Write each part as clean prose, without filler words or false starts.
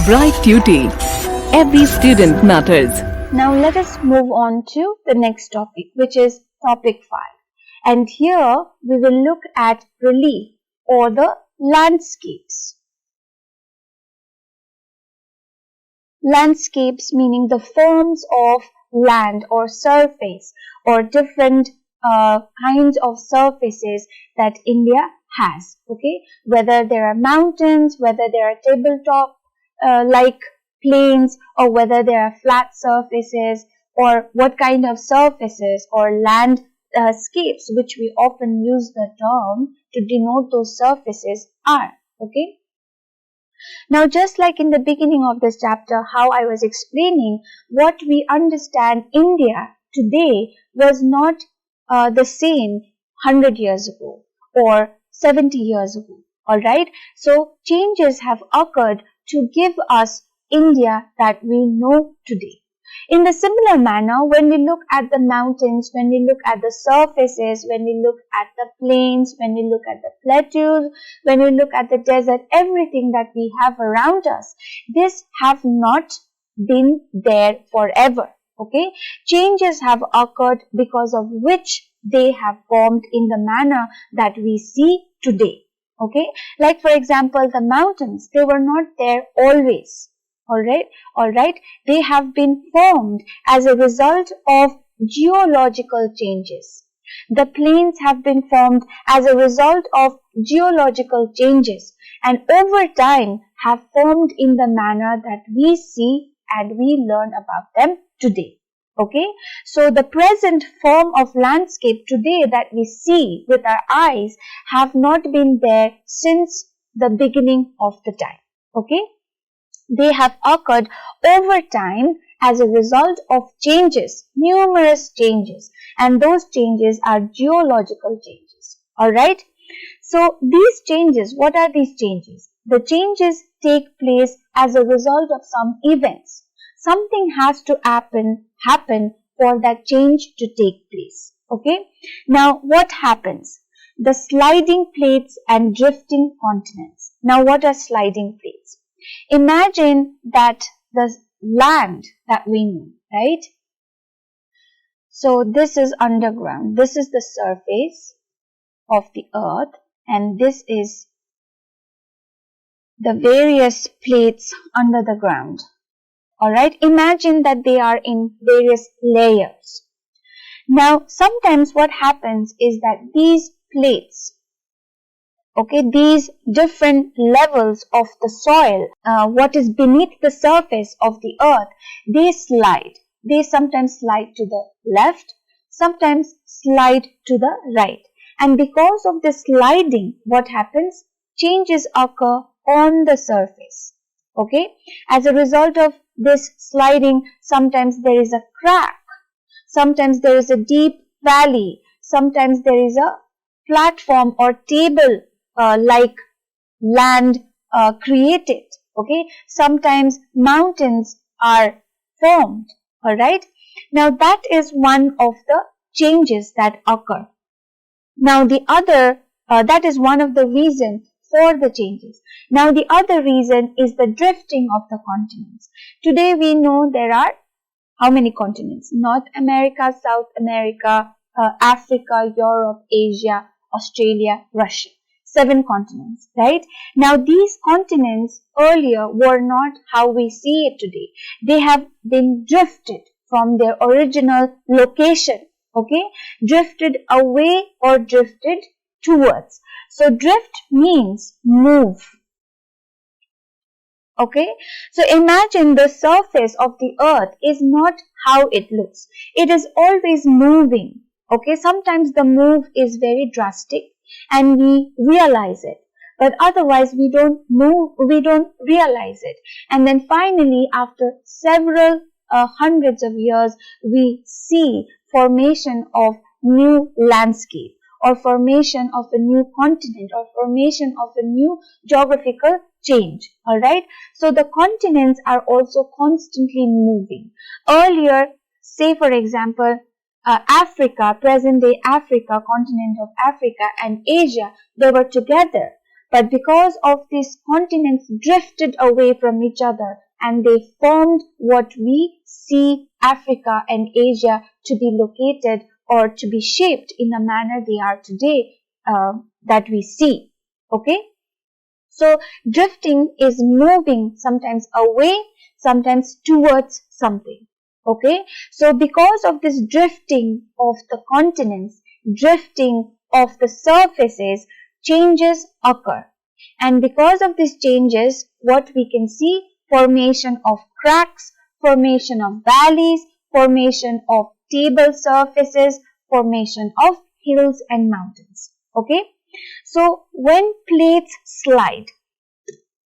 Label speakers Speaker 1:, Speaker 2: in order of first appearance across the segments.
Speaker 1: Bright Tuty. Every student matters.
Speaker 2: Now let us move on to the next topic, which is topic 5. And here we will look at relief or the landscapes. Landscapes meaning the forms of land or surface or different kinds of surfaces that India has, okay? Whether there are mountains, whether there are tabletop like plains, or whether there are flat surfaces, or what kind of surfaces or landscapes, which we often use the term to denote those surfaces are, okay? Now, just like in the beginning of this chapter, how I was explaining what we understand India today was not the same 100 years ago or 70 years ago, alright? So, changes have occurred to give us India that we know today. In the similar manner, when we look at the mountains, when we look at the surfaces, when we look at the plains, when we look at the plateaus, when we look at the desert, everything that we have around us, this have not been there forever, okay? Changes have occurred because of which they have formed in the manner that we see today, okay? Like for example, the mountains, they were not there always. Alright, they have been formed as a result of geological changes. The plains have been formed as a result of geological changes and over time have formed in the manner that we see and we learn about them today. Okay, so the present form of landscape today that we see with our eyes have not been there since the beginning of the time. Okay. They have occurred over time as a result of changes, numerous changes, and those changes are geological changes. Alright? So, these changes, what are these changes? The changes take place as a result of some events. Something has to happen for that change to take place. Okay? Now, what happens? The sliding plates and drifting continents. Now, what are sliding plates? Imagine that the land that we know, right? So this is underground. This is the surface of the earth and this is the various plates under the ground. Alright, imagine that they are in various layers. Now, sometimes what happens is that these plates, okay, these different levels of the soil, what is beneath the surface of the earth, they slide. They sometimes slide to the left, sometimes slide to the right. And because of the sliding, what happens? Changes occur on the surface. Okay, as a result of this sliding, sometimes there is a crack, sometimes there is a deep valley, sometimes there is a platform or table like land created, okay? Sometimes mountains are formed, alright? Now that is one of the changes that occur. Now the other, that is one of the reasons for the changes. Now the other reason is the drifting of the continents. Today we know there are how many continents? North America, South America, Africa, Europe, Asia, Australia, Russia. 7 continents, right? Now these continents earlier were not how we see it today. They have been drifted from their original location, okay? Drifted away or drifted towards. So drift means move. Okay, so imagine the surface of the earth is not how it looks. It is always moving. Okay, sometimes the move is very drastic and we realize it, but otherwise we don't realize it. And then finally, after several hundreds of years, we see formation of new landscape or formation of a new continent or formation of a new geographical change. Alright, so the continents are also constantly moving. Earlier, say for example, Africa, present day Africa, continent of Africa and Asia, they were together. But because of these continents drifted away from each other and they formed what we see Africa and Asia to be located or to be shaped in the manner they are today that we see. Okay? So drifting is moving sometimes away, sometimes towards something. Okay? So because of this drifting of the continents, drifting of the surfaces, changes occur. And because of these changes, what we can see, formation of cracks, formation of valleys, formation of table surfaces, formation of hills and mountains. Okay? So when plates slide,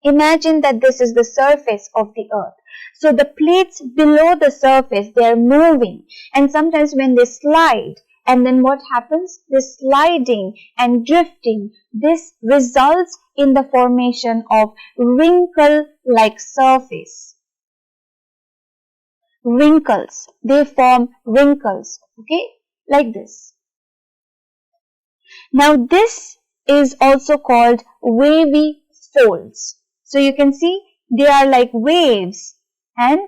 Speaker 2: imagine that this is the surface of the earth. So the plates below the surface, they are moving, and sometimes when they slide, and then what happens? This sliding and drifting, this results in the formation of wrinkle-like surface. Wrinkles, they form wrinkles, okay, like this. Now this is also called wavy folds. So you can see they are like waves and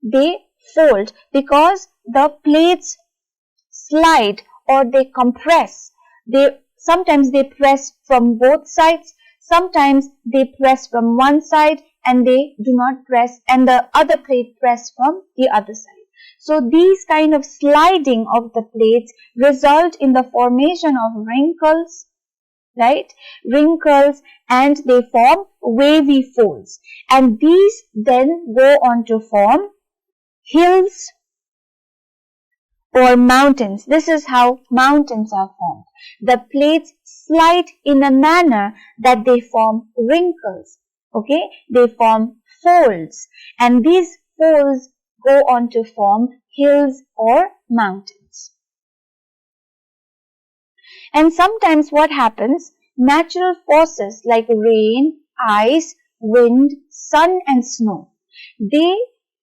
Speaker 2: they fold because the plates slide or they compress. Sometimes they press from both sides, sometimes they press from one side and they do not press, and the other plate press from the other side. So these kind of sliding of the plates result in the formation of wrinkles, right? Wrinkles, and they form wavy folds. And these then go on to form hills or mountains. This is how mountains are formed. The plates slide in a manner that they form wrinkles. Okay? They form folds. And these folds go on to form hills or mountains. And sometimes what happens? Natural forces like rain, ice, wind, sun and snow,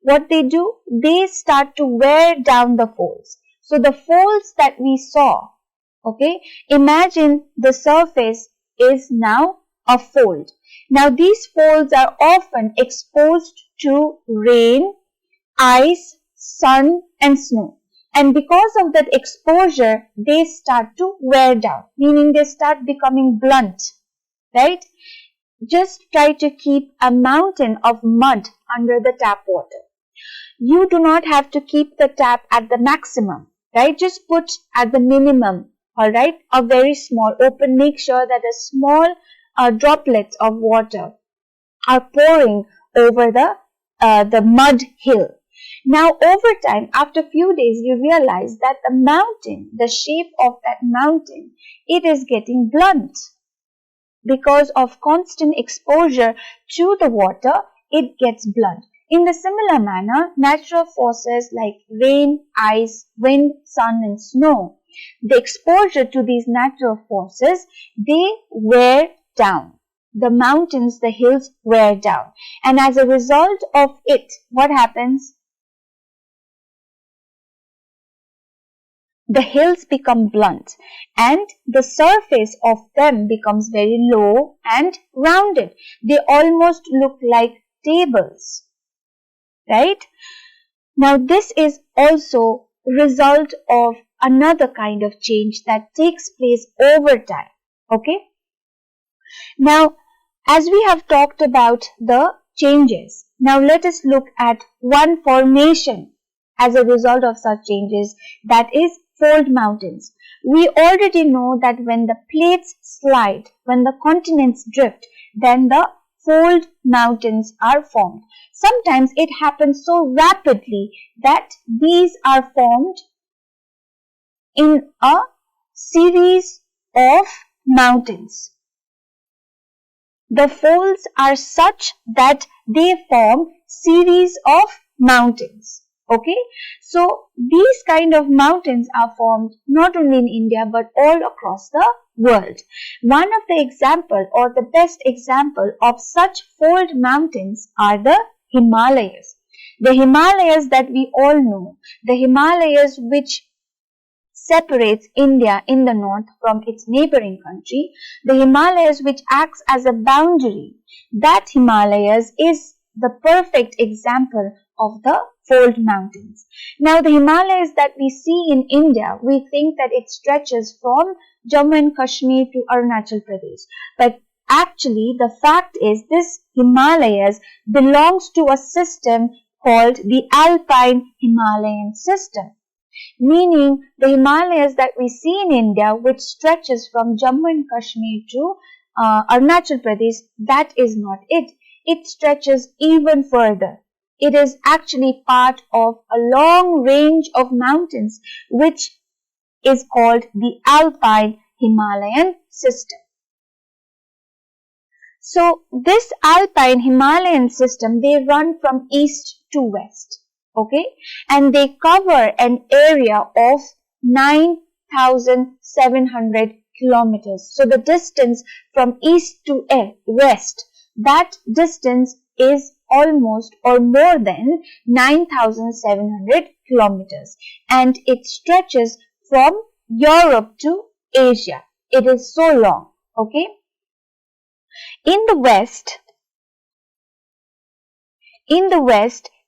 Speaker 2: what they do? They start to wear down the folds. So the folds that we saw, okay, imagine the surface is now a fold. Now these folds are often exposed to rain, ice, sun and snow. And because of that exposure, they start to wear down, meaning they start becoming blunt, right? Just try to keep a mountain of mud under the tap water. You do not have to keep the tap at the maximum, right? Just put at the minimum, alright? A very small open, make sure that a small droplets of water are pouring over the mud hill. Now over time, after few days, you realize that the mountain, the shape of that mountain, it is getting blunt. Because of constant exposure to the water, it gets blunt. In the similar manner, natural forces like rain, ice, wind, sun and snow, the exposure to these natural forces, they wear down. The mountains, the hills wear down. And as a result of it, what happens? The hills become blunt and the surface of them becomes very low and rounded. They almost look like tables, right? Now this is also result of another kind of change that takes place over time, okay? Now, as we have talked about the changes, now let us look at one formation as a result of such changes, that is fold mountains. We already know that when the plates slide, when the continents drift, then the fold mountains are formed. Sometimes it happens so rapidly that these are formed in a series of mountains. The folds are such that they form series of mountains. Okay, so these kind of mountains are formed not only in India but all across the world. One of the example or the best example of such fold mountains are the Himalayas. The Himalayas that we all know, the Himalayas which separates India in the north from its neighboring country, the Himalayas, which acts as a boundary, that Himalayas is the perfect example of the fold mountains. Now, the Himalayas that we see in India, we think that it stretches from Jammu and Kashmir to Arunachal Pradesh. But actually, the fact is this Himalayas belongs to a system called the Alpine Himalayan system. Meaning the Himalayas that we see in India, which stretches from Jammu and Kashmir to Arunachal Pradesh, that is not it. It stretches even further. It is actually part of a long range of mountains which is called the Alpine Himalayan system. So this Alpine Himalayan system, they run from east to west. Okay, and they cover an area of 9,700 kilometers. So the distance from east to west, that distance is almost or more than 9,700 kilometers, and it stretches from Europe to Asia. It is so long. Okay, in the west,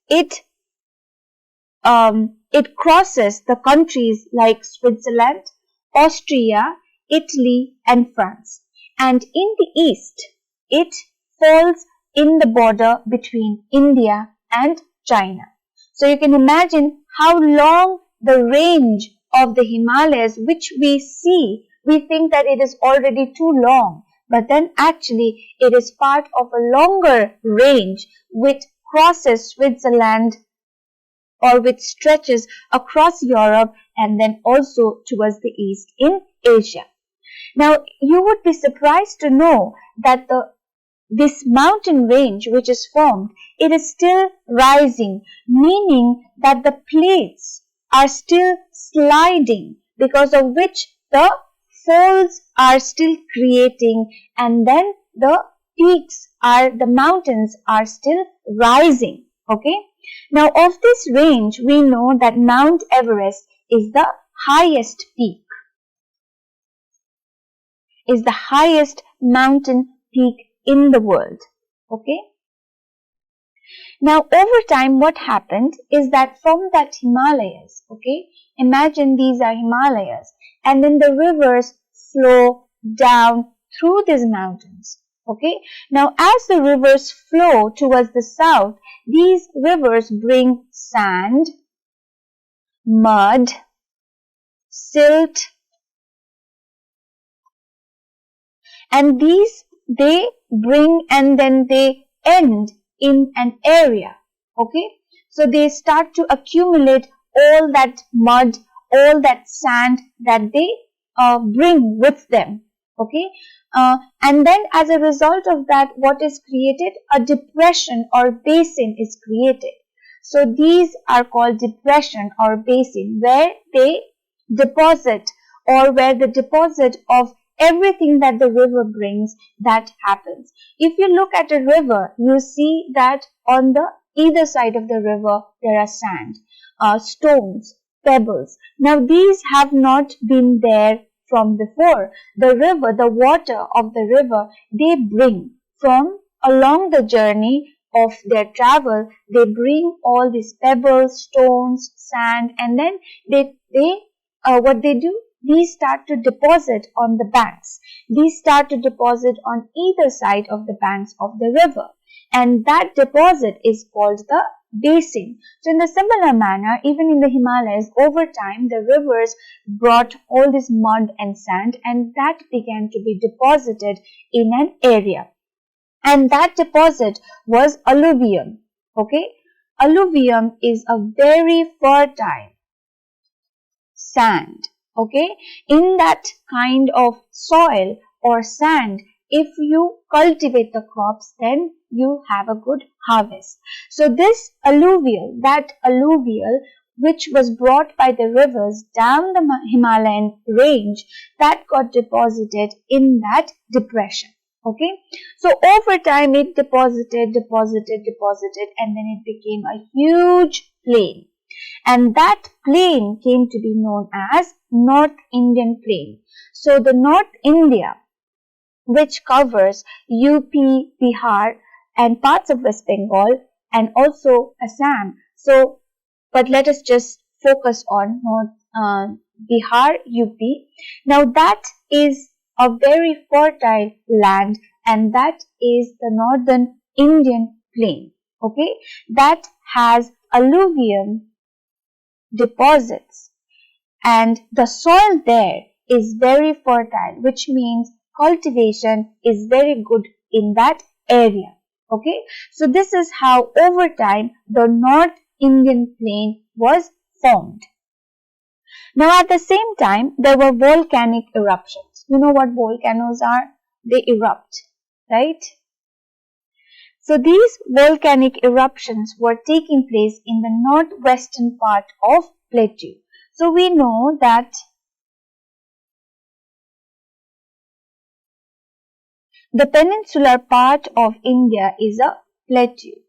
Speaker 2: it crosses the countries like Switzerland, Austria, Italy, and France. And in the east, it falls in the border between India and China. So you can imagine how long the range of the Himalayas, which we see, we think that it is already too long. But then actually it is part of a longer range which crosses Switzerland, or which stretches across Europe and then also towards the east in Asia. Now, you would be surprised to know that this mountain range which is formed, it is still rising, meaning that the plates are still sliding, because of which the folds are still creating, and then the mountains are still rising. Okay. Now, of this range, we know that Mount Everest is the highest peak, is the highest mountain peak in the world. Okay. Now, over time, what happened is that from that Himalayas, okay, imagine these are Himalayas, and then the rivers flow down through these mountains. Okay. Now, as the rivers flow towards the south, these rivers bring sand, mud, silt, and these they bring and then they end in an area. Okay. So they start to accumulate all that mud, all that sand that they bring with them. Okay. And then as a result of that, what is created? A depression or basin is created. So these are called depression or basin, where they deposit, or where the deposit of everything that the river brings, that happens. If you look at a river, you see that on the either side of the river there are sand, stones, pebbles. Now these have not been there from before. The river, the water of the river, they bring from along the journey of their travel, they bring all these pebbles, stones, sand, and then what they do? These start to deposit on the banks. These start to deposit on either side of the banks of the river. And that deposit is called the basin. So in a similar manner, even in the Himalayas, over time, the rivers brought all this mud and sand, and that began to be deposited in an area. And that deposit was alluvium. Okay. Alluvium is a very fertile sand. Okay, in that kind of soil or sand, if you cultivate the crops, then you have a good harvest. So this alluvial, which was brought by the rivers down the Himalayan range, that got deposited in that depression. Okay, so over time it deposited, and then it became a huge plain. And that plain came to be known as North Indian Plain. So the North India, which covers UP, Bihar and parts of West Bengal and also Assam. So, but let us just focus on Bihar, UP. Now that is a very fertile land, and that is the Northern Indian Plain. Okay, that has alluvium deposits, and the soil there is very fertile, which means cultivation is very good in that area. Okay, so this is how over time the North Indian Plain was formed. Now at the same time, there were volcanic eruptions. You know what volcanoes are? They erupt, right? So these volcanic eruptions were taking place in the northwestern part of plateau. So we know that the peninsular part of India is a plateau.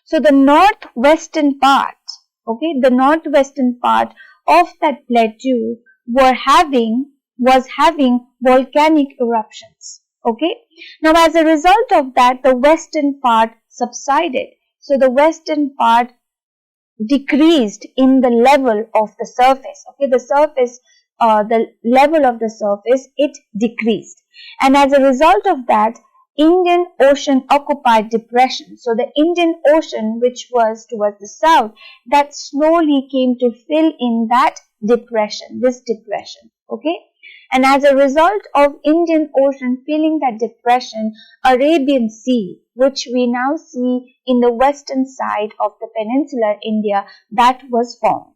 Speaker 2: So the northwestern part, okay, the northwestern part of that plateau was having volcanic eruptions. Okay. Now as a result of that, the western part subsided. So the western part decreased in the level of the surface. Okay, the level of the surface, it decreased, and as a result of that, Indian Ocean occupied depression. So the Indian Ocean, which was towards the south, that slowly came to fill in that depression, this depression. Okay, and as a result of Indian Ocean filling that depression, Arabian Sea, which we now see in the western side of the peninsular India, that was formed.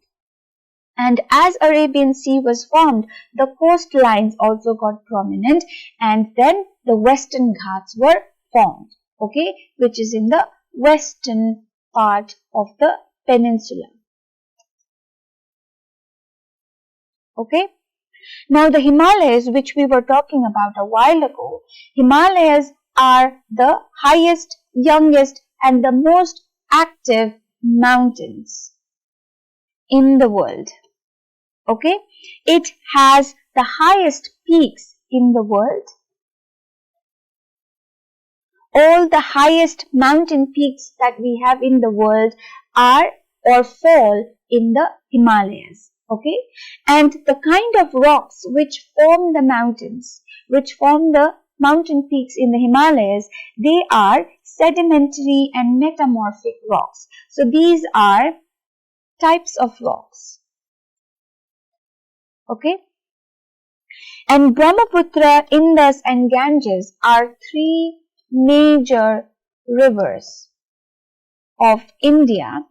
Speaker 2: And as Arabian Sea was formed, the coastlines also got prominent, and then the Western Ghats were formed, okay, which is in the western part of the peninsula. Okay. Now the Himalayas, which we were talking about a while ago, Himalayas are the highest, youngest and the most active mountains in the world. Okay, it has the highest peaks in the world. All the highest mountain peaks that we have in the world are or fall in the Himalayas. Okay, and the kind of rocks which form the mountains, which form the mountain peaks in the Himalayas, they are sedimentary and metamorphic rocks. So these are types of rocks. Okay, and Brahmaputra, Indus and Ganges are three major rivers of India,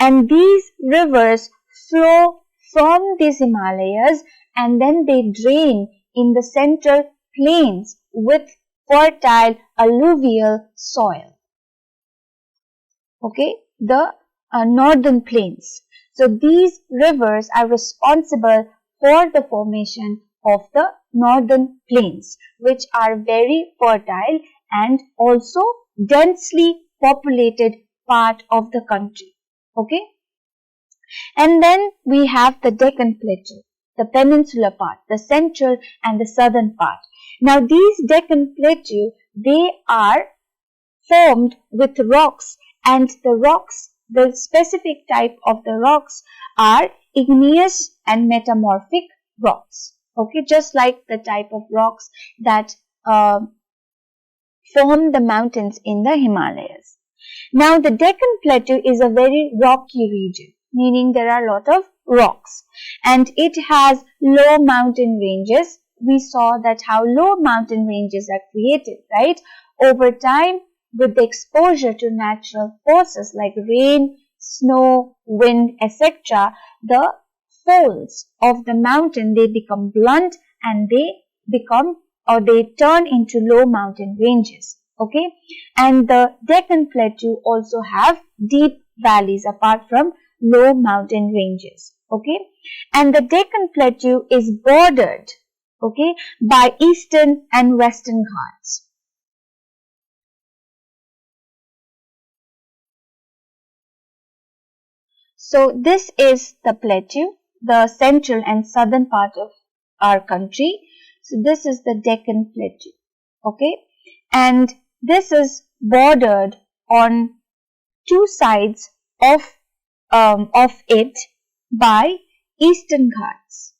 Speaker 2: and these rivers flow from these Himalayas and then they drain in the central plains with fertile alluvial soil. Okay, the northern plains. So these rivers are responsible for the formation of the northern plains, which are very fertile and also densely populated part of the country. Okay. And then we have the Deccan Plateau, the peninsular part, the central and the southern part. Now these Deccan Plateau, they are formed with rocks, and the rocks, the specific type of the rocks are igneous and metamorphic rocks. Okay, just like the type of rocks that form the mountains in the Himalayas. Now the Deccan Plateau is a very rocky region, meaning there are a lot of rocks, and it has low mountain ranges. We saw that how low mountain ranges are created, right? Over time, with the exposure to natural forces like rain, snow, wind, etc., the folds of the mountain, they become blunt and they turn into low mountain ranges. Okay, and the Deccan Plateau also have deep valleys apart from low mountain ranges. Okay, and the Deccan Plateau is bordered, okay, by eastern and western Ghats. So this is the plateau. the central and southern part of our country. So this is the Deccan Plateau. Okay, and this is bordered on two sides of it by Eastern Ghats.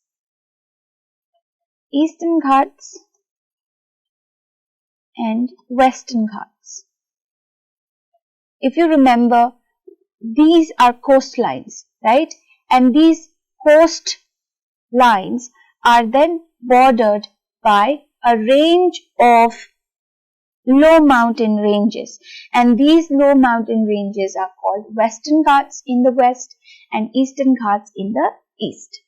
Speaker 2: Eastern Ghats and Western Ghats. If you remember, these are coastlines, right? And these coastlines are then bordered by a range of low mountain ranges, and these low mountain ranges are called Western Ghats in the west and Eastern Ghats in the east.